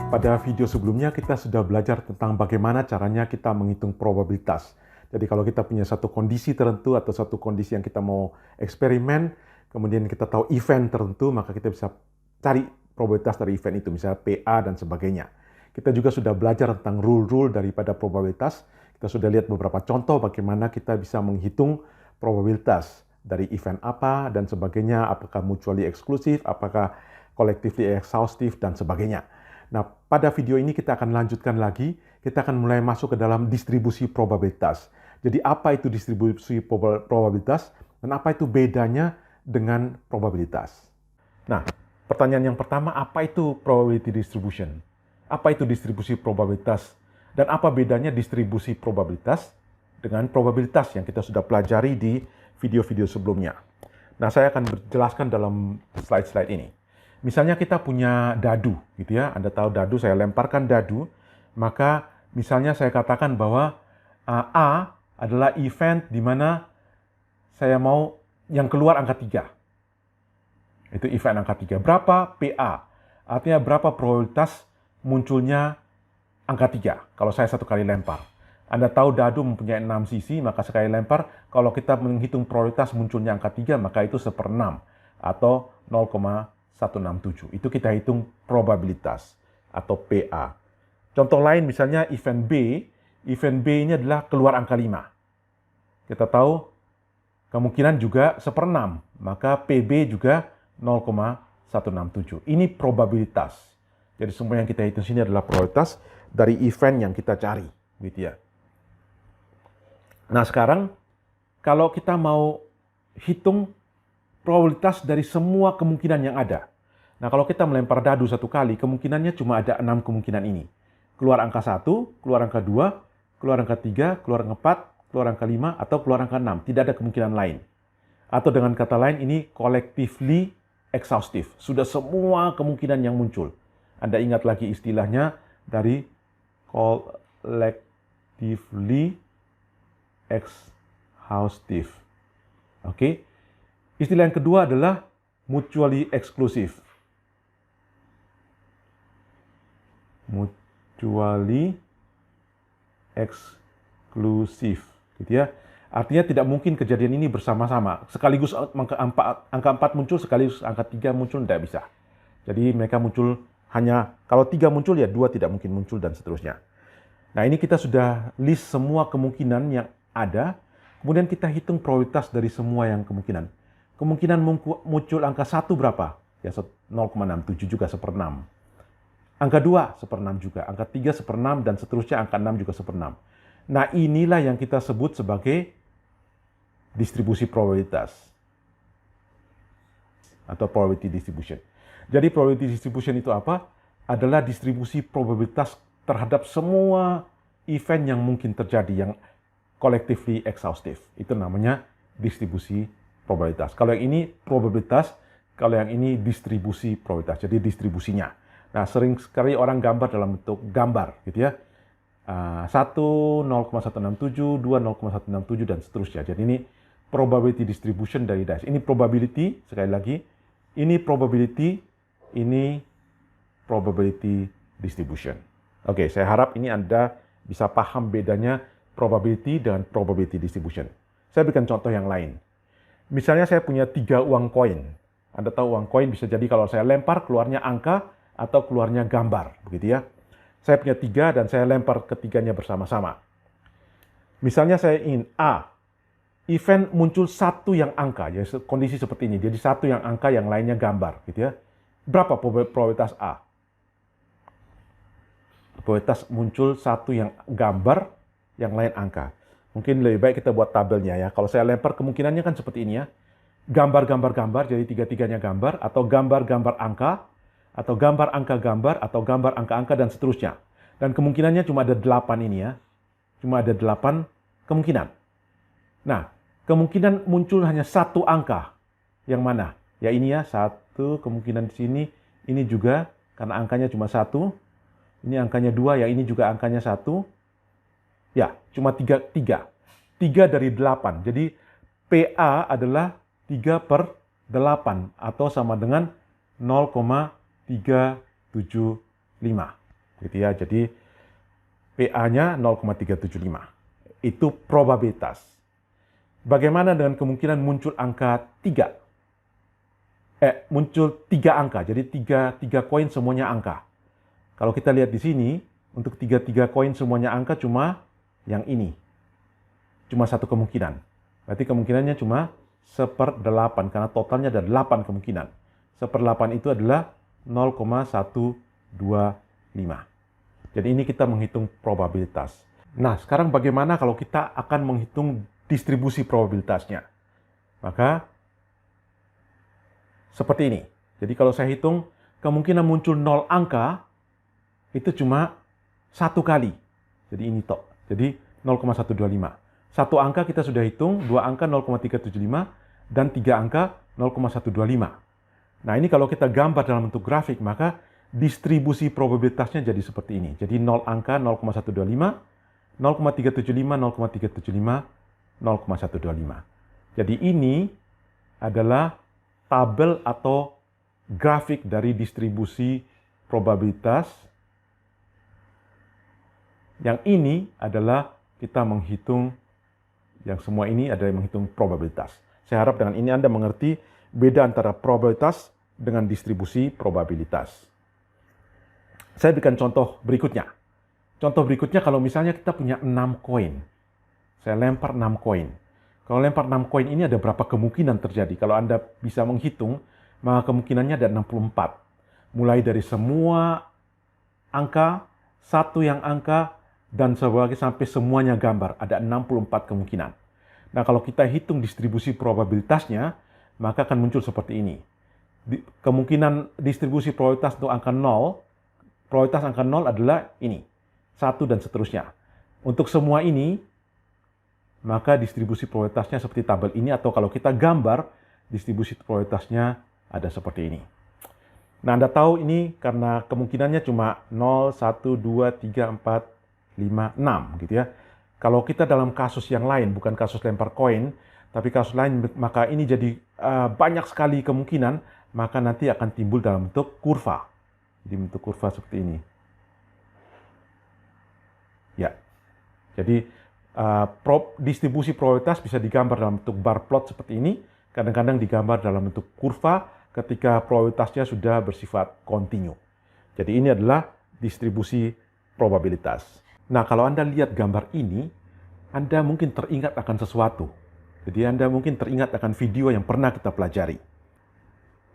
Pada video sebelumnya kita sudah belajar tentang bagaimana caranya kita menghitung probabilitas. Jadi kalau kita punya satu kondisi tertentu atau satu kondisi yang kita mau eksperimen, kemudian kita tahu event tertentu, maka kita bisa cari probabilitas dari event itu, misalnya PA dan sebagainya. Kita juga sudah belajar tentang rule-rule daripada probabilitas. Kita sudah lihat beberapa contoh bagaimana kita bisa menghitung probabilitas dari event apa dan sebagainya, apakah mutually exclusive, apakah collectively exhaustive, dan sebagainya. Nah, pada video ini kita akan lanjutkan lagi, kita akan mulai masuk ke dalam distribusi probabilitas. Jadi apa itu distribusi probabilitas dan apa itu bedanya dengan probabilitas? Nah, pertanyaan yang pertama, apa itu probability distribution? Apa itu distribusi probabilitas? Dan apa bedanya distribusi probabilitas dengan probabilitas yang kita sudah pelajari di video-video sebelumnya? Nah, saya akan menjelaskan dalam slide-slide ini. Misalnya kita punya dadu, gitu ya. Anda tahu dadu, saya lemparkan dadu, maka misalnya saya katakan bahwa A adalah event di mana saya mau yang keluar angka 3. Itu event angka 3. Berapa PA? Artinya berapa probabilitas munculnya angka 3 kalau saya satu kali lempar. Anda tahu dadu mempunyai 6 sisi, maka sekali lempar, kalau kita menghitung probabilitas munculnya angka 3, maka itu 1/6 atau 0,167. Itu kita hitung probabilitas atau PA. Contoh lain misalnya event B ini adalah keluar angka 5. Kita tahu kemungkinan juga 1/6, maka PB juga 0,167. Ini probabilitas. Jadi semua yang kita hitung sini adalah probabilitas dari event yang kita cari, gitu ya. Nah, sekarang kalau kita mau hitung probabilitas dari semua kemungkinan yang ada. Nah, kalau kita melempar dadu satu kali, kemungkinannya cuma ada 6 kemungkinan ini. Keluar angka 1, keluar angka 2, keluar angka 3, keluar angka 4, keluar angka 5, atau keluar angka 6. Tidak ada kemungkinan lain. Atau dengan kata lain, ini collectively exhaustive. Sudah semua kemungkinan yang muncul. Anda ingat lagi istilahnya dari collectively exhaustive. Oke. Istilah yang kedua adalah mutually exclusive. Mutually exclusive, gitu ya. Artinya tidak mungkin kejadian ini bersama-sama. Sekaligus angka 4 muncul, sekaligus angka 3 muncul, tidak bisa. Jadi mereka muncul hanya, kalau 3 muncul ya 2 tidak mungkin muncul dan seterusnya. Nah, ini kita sudah list semua kemungkinan yang ada, kemudian kita hitung probabilitas dari semua yang kemungkinan. Kemungkinan muncul angka 1 berapa? Ya 0,67 juga 1/6. Angka 2 1/6 juga, angka 3 1/6 dan seterusnya, angka 6 juga 1/6. Nah, inilah yang kita sebut sebagai distribusi probabilitas atau probability distribution. Jadi probability distribution itu apa? Adalah distribusi probabilitas terhadap semua event yang mungkin terjadi, yang collectively exhaustive. Itu namanya distribusi probabilitas. Kalau yang ini probabilitas, kalau yang ini distribusi probabilitas. Jadi distribusinya. Nah, sering sekali orang gambar dalam bentuk gambar, gitu ya. 1 0,167, 2 0,167 dan seterusnya. Jadi ini probability distribution dari dice. Ini probability, sekali lagi. Ini probability, ini probability distribution. Oke, saya harap ini Anda bisa paham bedanya probability dengan probability distribution. Saya berikan contoh yang lain. Misalnya saya punya 3 uang koin. Anda tahu uang koin bisa jadi kalau saya lempar keluarnya angka atau keluarnya gambar, begitu ya. Saya punya 3 dan saya lempar ketiganya bersama-sama. Misalnya saya ingin A, event muncul 1 yang angka, ya kondisi seperti ini. Jadi 1 yang angka, yang lainnya gambar, gitu ya. Berapa probabilitas A? Probabilitas muncul 1 yang gambar, yang lain angka. Mungkin lebih baik kita buat tabelnya ya. Kalau saya lempar kemungkinannya kan seperti ini ya. Gambar-gambar-gambar, jadi 3-3-nya gambar, atau gambar-gambar angka, atau gambar angka-gambar, atau gambar angka-angka, dan seterusnya. Dan kemungkinannya cuma ada 8 ini ya. Cuma ada 8 kemungkinan. Nah, kemungkinan muncul hanya 1 angka. Yang mana? Ya ini ya, 1 kemungkinan di sini. Ini juga, karena angkanya cuma 1. Ini angkanya 2, ya ini juga angkanya 1. Ya, cuma 3 dari 8. Jadi, PA adalah 3/8 atau sama dengan 0,375. gitu ya. Jadi PA-nya 0,375. Itu probabilitas. Bagaimana dengan kemungkinan muncul angka 3? Muncul 3 angka, jadi tiga koin semuanya angka. Kalau kita lihat di sini, untuk tiga koin semuanya angka cuma yang ini. Cuma satu kemungkinan. Berarti kemungkinannya cuma 1/8, karena totalnya ada 8 kemungkinan. 1/8 itu adalah 0,125. Jadi ini kita menghitung probabilitas. Nah, sekarang bagaimana kalau kita akan menghitung distribusi probabilitasnya? Maka, seperti ini. Jadi kalau saya hitung, kemungkinan muncul 0 angka, itu cuma 1 kali. Jadi ini tok. Jadi 0,125. 1 angka kita sudah hitung, 2 angka 0,375, dan 3 angka 0,125. Nah, ini kalau kita gambar dalam bentuk grafik, maka distribusi probabilitasnya jadi seperti ini. Jadi 0 angka 0,125, 0,375, 0,375, 0,125. Jadi ini adalah tabel atau grafik dari distribusi probabilitas. Yang ini adalah kita menghitung, yang semua ini adalah menghitung probabilitas. Saya harap dengan ini Anda mengerti beda antara probabilitas dengan distribusi probabilitas. Saya berikan contoh berikutnya. Contoh berikutnya kalau misalnya kita punya 6 koin. Saya lempar 6 koin. Kalau lempar 6 koin ini ada berapa kemungkinan terjadi? Kalau Anda bisa menghitung, maka kemungkinannya ada 64. Mulai dari semua angka, satu yang angka, dan sebagainya sampai semuanya gambar. Ada 64 kemungkinan. Nah, kalau kita hitung distribusi probabilitasnya, maka akan muncul seperti ini. Kemungkinan distribusi probabilitas untuk angka 0, probabilitas angka 0 adalah ini. 1 dan seterusnya. Untuk semua ini, maka distribusi probabilitasnya seperti tabel ini, atau kalau kita gambar, distribusi probabilitasnya ada seperti ini. Nah, Anda tahu ini karena kemungkinannya cuma 0, 1, 2, 3, 4, 5, 6 gitu ya. Kalau kita dalam kasus yang lain, bukan kasus lempar koin, tapi kasus lain, maka ini jadi banyak sekali kemungkinan, maka nanti akan timbul dalam bentuk kurva. Jadi bentuk kurva seperti ini. Ya, jadi distribusi probabilitas bisa digambar dalam bentuk bar plot seperti ini, kadang-kadang digambar dalam bentuk kurva ketika probabilitasnya sudah bersifat kontinu. Jadi ini adalah distribusi probabilitas. Nah, kalau Anda lihat gambar ini, Anda mungkin teringat akan sesuatu. Jadi Anda mungkin teringat akan video yang pernah kita pelajari.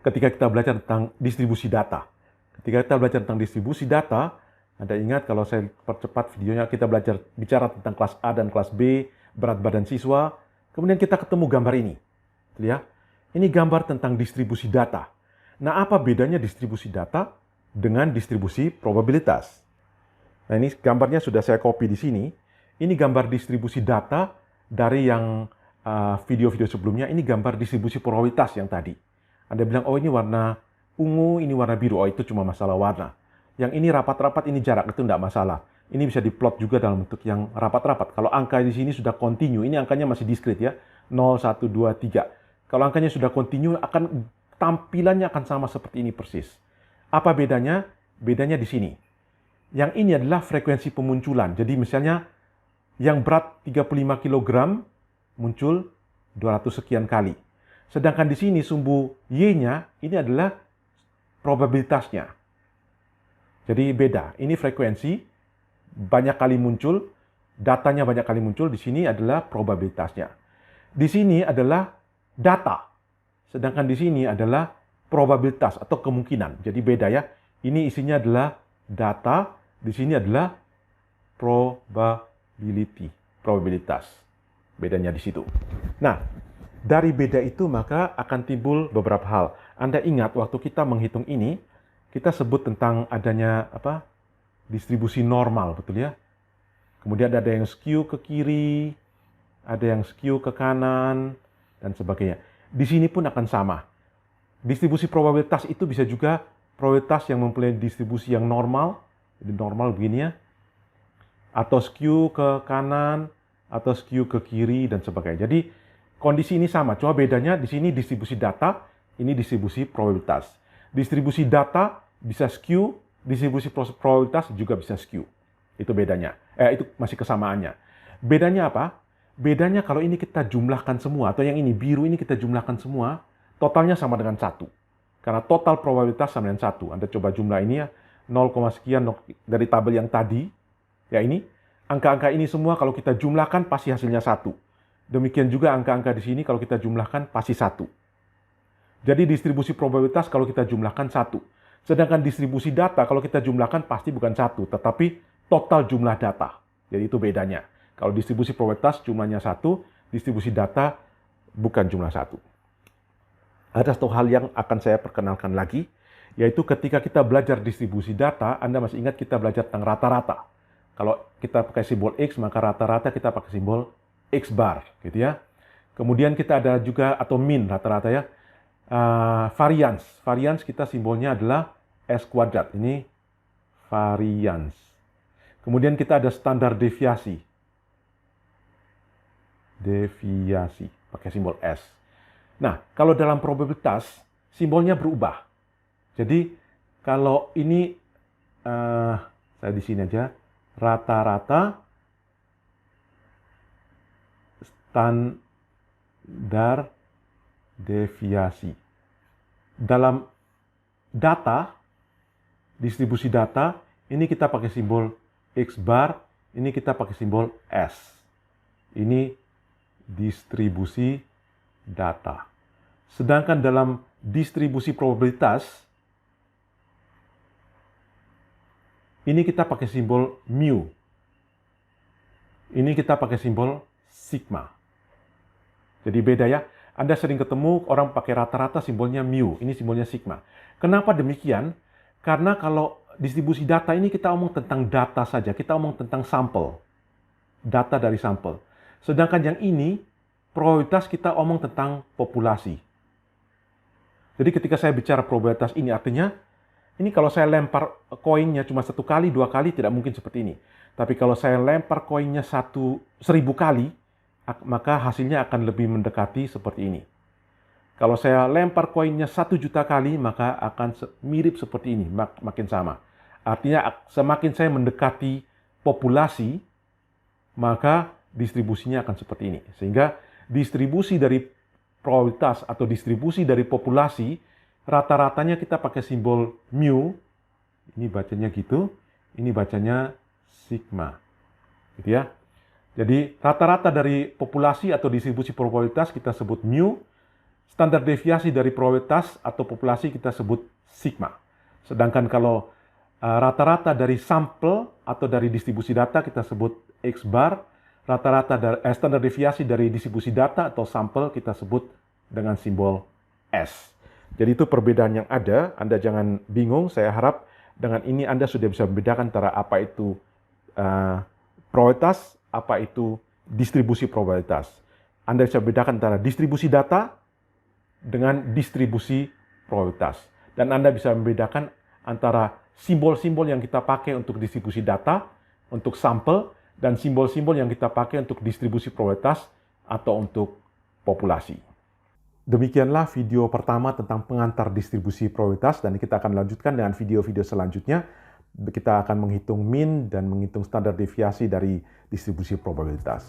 Ketika kita belajar tentang distribusi data. Ketika kita belajar tentang distribusi data, Anda ingat kalau saya percepat videonya, kita belajar bicara tentang kelas A dan kelas B, berat badan siswa, kemudian kita ketemu gambar ini. Lihat, ini gambar tentang distribusi data. Nah, apa bedanya distribusi data dengan distribusi probabilitas? Nah, ini gambarnya sudah saya copy di sini. Ini gambar distribusi data dari yang video-video sebelumnya. Ini gambar distribusi probabilitas yang tadi. Anda bilang, oh ini warna ungu, ini warna biru. Oh, itu cuma masalah warna. Yang ini rapat-rapat, ini jarak, itu tidak masalah. Ini bisa diplot juga dalam bentuk yang rapat-rapat. Kalau angka di sini sudah kontinu, ini angkanya masih diskrit ya. 0, 1, 2, 3. Kalau angkanya sudah kontinu, tampilannya akan sama seperti ini persis. Apa bedanya? Bedanya di sini. Yang ini adalah frekuensi pemunculan. Jadi misalnya yang berat 35 kg muncul 200 sekian kali. Sedangkan di sini sumbu Y-nya ini adalah probabilitasnya. Jadi beda. Ini frekuensi banyak kali muncul, datanya banyak kali muncul, di sini adalah probabilitasnya. Di sini adalah data. Sedangkan di sini adalah probabilitas atau kemungkinan. Jadi beda ya. Ini isinya adalah data, di sini adalah probabilitas. Bedanya di situ. Nah, dari beda itu maka akan timbul beberapa hal. Anda ingat waktu kita menghitung ini, kita sebut tentang adanya distribusi normal, betul ya? Kemudian ada yang skew ke kiri, ada yang skew ke kanan, dan sebagainya. Di sini pun akan sama. Distribusi probabilitas itu bisa juga probabilitas yang mempunyai distribusi yang normal, jadi normal begini ya, atau skew ke kanan, atau skew ke kiri, dan sebagainya. Jadi kondisi ini sama, cuma bedanya di sini distribusi data, ini distribusi probabilitas. Distribusi data bisa skew distribusi probabilitas juga bisa skew. Itu bedanya. Itu masih kesamaannya. Bedanya apa? Bedanya kalau ini kita jumlahkan semua, atau yang ini biru ini kita jumlahkan semua, totalnya sama dengan 1. Karena total probabilitas sama dengan 1. Anda coba jumlah ini ya, 0, sekian dari tabel yang tadi, ya ini, angka-angka ini semua kalau kita jumlahkan pasti hasilnya 1. Demikian juga angka-angka di sini kalau kita jumlahkan pasti 1. Jadi distribusi probabilitas kalau kita jumlahkan 1. Sedangkan distribusi data kalau kita jumlahkan pasti bukan 1, tetapi total jumlah data. Jadi itu bedanya. Kalau distribusi probabilitas jumlahnya 1, distribusi data bukan jumlah 1. Ada satu hal yang akan saya perkenalkan lagi, yaitu ketika kita belajar distribusi data, Anda masih ingat kita belajar tentang rata-rata. Kalau kita pakai simbol X, maka rata-rata kita pakai simbol X bar, gitu ya. Kemudian kita ada juga, atau min rata-rata ya, variance. Variance kita simbolnya adalah S kuadrat. Ini variance. Kemudian kita ada standar deviasi. Deviasi, pakai simbol S. Nah, kalau dalam probabilitas, simbolnya berubah. Jadi, kalau ini, saya di sini aja, rata-rata, standar deviasi. Dalam data, distribusi data, ini kita pakai simbol X bar, ini kita pakai simbol S. Ini distribusi data. Sedangkan dalam distribusi probabilitas, ini kita pakai simbol mu. Ini kita pakai simbol sigma. Jadi beda ya. Anda sering ketemu orang pakai rata-rata simbolnya mu, ini simbolnya sigma. Kenapa demikian? Karena kalau distribusi data ini kita omong tentang data saja, kita omong tentang sampel. Data dari sampel. Sedangkan yang ini, probabilitas kita omong tentang populasi. Jadi ketika saya bicara probabilitas ini artinya, ini kalau saya lempar koinnya cuma 1 kali, 2 kali, tidak mungkin seperti ini. Tapi kalau saya lempar koinnya 1000 kali, maka hasilnya akan lebih mendekati seperti ini. Kalau saya lempar koinnya 1.000.000 kali, maka akan mirip seperti ini, makin sama. Artinya semakin saya mendekati populasi, maka distribusinya akan seperti ini. Sehingga distribusi dari probabilitas atau distribusi dari populasi, rata-ratanya kita pakai simbol mu. Ini bacanya gitu, ini bacanya sigma. Gitu ya. Jadi rata-rata dari populasi atau distribusi probabilitas kita sebut mu. Standar deviasi dari probabilitas atau populasi kita sebut sigma. Sedangkan kalau rata-rata dari sampel atau dari distribusi data kita sebut X bar. Rata-rata standar deviasi dari distribusi data atau sampel kita sebut dengan simbol S. Jadi itu perbedaan yang ada. Anda jangan bingung. Saya harap dengan ini Anda sudah bisa membedakan antara apa itu probabilitas, apa itu distribusi probabilitas. Anda bisa membedakan antara distribusi data dengan distribusi probabilitas. Dan Anda bisa membedakan antara simbol-simbol yang kita pakai untuk distribusi data, untuk sampel, dan simbol-simbol yang kita pakai untuk distribusi probabilitas atau untuk populasi. Demikianlah video pertama tentang pengantar distribusi probabilitas, dan kita akan lanjutkan dengan video-video selanjutnya. Kita akan menghitung mean dan menghitung standar deviasi dari distribusi probabilitas.